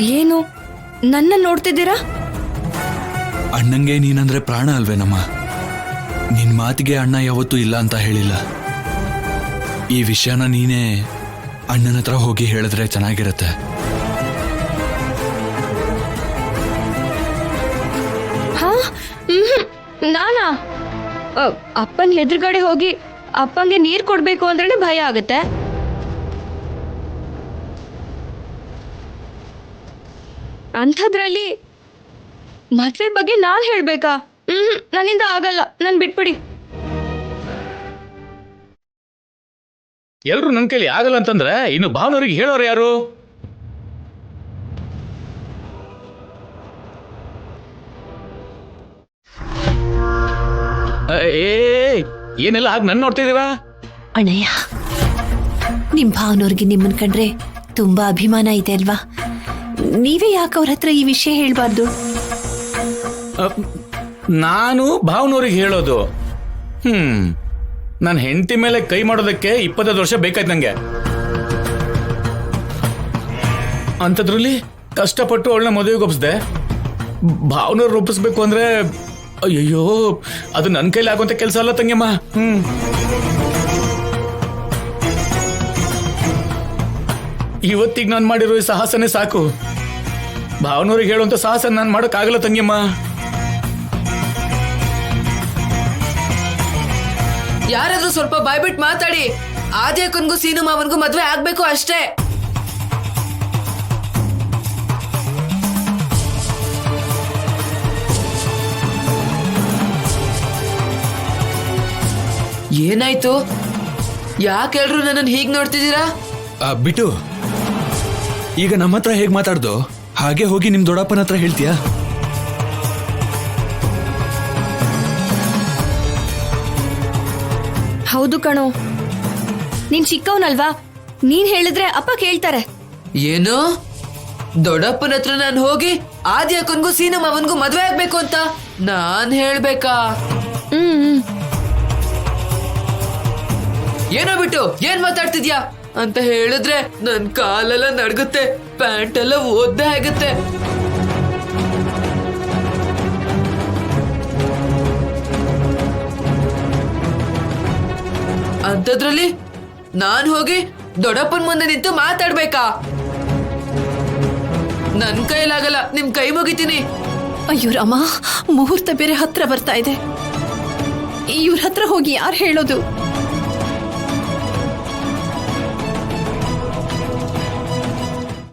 ಏನು ನನ್ನ ನೋಡ್ತಿದ್ದೀರಾ? ಅಣ್ಣಂಗೆ ನೀನಂದ್ರೆ ಪ್ರಾಣ ಅಲ್ವೇನಮ್ಮ. ನಿನ್ ಮಾತಿಗೆ ಅಣ್ಣ ಯಾವತ್ತೂ ಇಲ್ಲ ಅಂತ ಹೇಳಿಲ್ಲ. ಈ ವಿಷಯನ ನೀನೇ ಅಣ್ಣನ ಹತ್ರ ಹೋಗಿ ಹೇಳಿದ್ರೆ ಚೆನ್ನಾಗಿರತ್ತೆ. ಹಾ, ನಾನಾ ಅಪ್ಪನ ಎದುರುಗಡೆ ಹೋಗಿ ಅಪ್ಪಂಗೆ ನೀರ್ ಕೊಡ್ಬೇಕು ಅಂದ್ರೆ ಭಯ ಆಗುತ್ತೆ. ಅಂಥದ್ರಲ್ಲಿ ಮದ್ವೆ ಬಗ್ಗೆ ನಾನ್ ಹೇಳ್ಬೇಕಾ? ನನ್ನಿಂದ ಆಗಲ್ಲ, ನನ್ ಬಿಟ್ಬಿಡಿ. ಎಲ್ರು ನನ್ನ ಕೈಲಿ ಆಗಲ್ಲ ಅಂತಂದ್ರೆ ಇನ್ನು ಭಾವನವ್ರಿಗೆ ಹೇಳೋರು ಯಾರು? ಏನೆಲ್ಲ ಆಗ ನನ್ನ ನೋಡ್ತಿದೀರಾ? ಅಣ್ಣಯ್ಯ, ನಿಮ್ ಭಾವನವ್ರಿಗೆ ನಿಮ್ಮನ್ ಕಂಡ್ರೆ ತುಂಬಾ ಅಭಿಮಾನ ಇದೆ ಅಲ್ವಾ? ನೀವೇ ಯಾಕೆ ಅವ್ರ ಹತ್ರ ಈ ವಿಷಯ ಹೇಳ್ಬಾರ್ದು? ನಾನು ಭಾವನವ್ರಿಗೆ ಹೇಳೋದು? ನನ್ನ ಹೆಂಡತಿ ಮೇಲೆ ಕೈ ಮಾಡೋದಕ್ಕೆ 25 ವರ್ಷ ಬೇಕಾಯ್ತು ನಂಗೆ. ಅಂಥದ್ರಲ್ಲಿ ಕಷ್ಟಪಟ್ಟು ಅವಳನ್ನ ಮದುವೆಗೆ ಒಪ್ಪಿಸ್ದೆ. ಭಾವನವ್ರು ಒಪ್ಪಿಸ್ಬೇಕು ಅಂದ್ರೆ ಅಯ್ಯಯ್ಯೋ, ಅದು ನನ್ನ ಕೈಲಿ ಆಗುವಂತ ಕೆಲಸ ಅಲ್ಲ ತಂಗಿಯಮ್ಮ. ಇವತ್ತಿಗೆ ನಾನು ಮಾಡಿರೋ ಈ ಸಾಹಸನೇ ಸಾಕು. ಭಾವನವ್ರಿಗೆ ಹೇಳುವಂತ ಸಾಹಸ ನಾನು ಮಾಡೋಕ್ಕಾಗಲ್ಲ ತಂಗಿಯಮ್ಮ. ಯಾರಾದ್ರೂ ಸ್ವಲ್ಪ ಬಾಯ್ಬಿಟ್ಟು ಮಾತಾಡಿ. ಆದ್ಯಾಕನ್ಗೂ ಸೀನು ಮಾವನ್ಗೂ ಮದ್ವೆ ಆಗ್ಬೇಕು ಅಷ್ಟೇ. ಏನಾಯ್ತು? ಯಾಕೆಲ್ರು ನನ್ನನ್ನು ಹೀಗ್ ನೋಡ್ತಿದ್ದೀರಾ? ಬಿಟ್ಟು ಈಗ ನಮ್ಮ ಹತ್ರ ಹೇಗ್ ಮಾತಾಡ್ದು ಹಾಗೆ ಹೋಗಿ ನಿಮ್ ದೊಡ್ಡಪ್ಪನ ಹತ್ರ ಹೇಳ್ತೀಯಾ? ಹೌದು ಕಣೋ, ನೀನ್ ಚಿಕ್ಕವನಲ್ವಾ, ನೀನ್ ಹೇಳಿದ್ರೆ ಅಪ್ಪ ಕೇಳ್ತಾರೆ. ಏನು? ದೊಡ್ಡಪ್ಪನ ಹತ್ರ ನಾನು ಹೋಗಿ ಆದ್ಯಾಕನ್ಗೂ ಸೀನು ಮಾವನ್ಗೂ ಮದ್ವೆ ಆಗ್ಬೇಕು ಅಂತ ನಾನ್ ಹೇಳ್ಬೇಕಾ? ಏನೋ ಬಿಟ್ಟು ಏನ್ ಮಾತಾಡ್ತಿದ್ಯಾ ಅಂತ ಹೇಳಿದ್ರೆ ನನ್ ಕಾಲೆಲ್ಲ ನಡ್ಗುತ್ತೆ, ಪ್ಯಾಂಟ್ ಎಲ್ಲ ಒದ್ದೆ ಆಗುತ್ತೆ. ಅಂಥದ್ರಲ್ಲಿ ನಾನ್ ಹೋಗಿ ದೊಡ್ಡಪ್ಪನ ಮುಂದೆ ನಿಂತು ಮಾತಾಡ್ಬೇಕಾ? ನನ್ ಕೈಲಾಗಲ್ಲ, ನಿಮ್ ಕೈ ಮುಗಿತೀನಿ. ಅಯ್ಯೋ ರಾಮ, ಮುಹೂರ್ತ ಬೇರೆ ಹತ್ರ ಬರ್ತಾ ಇದೆ. ಇವ್ರ ಹತ್ರ ಹೋಗಿ ಯಾರು ಹೇಳೋದು?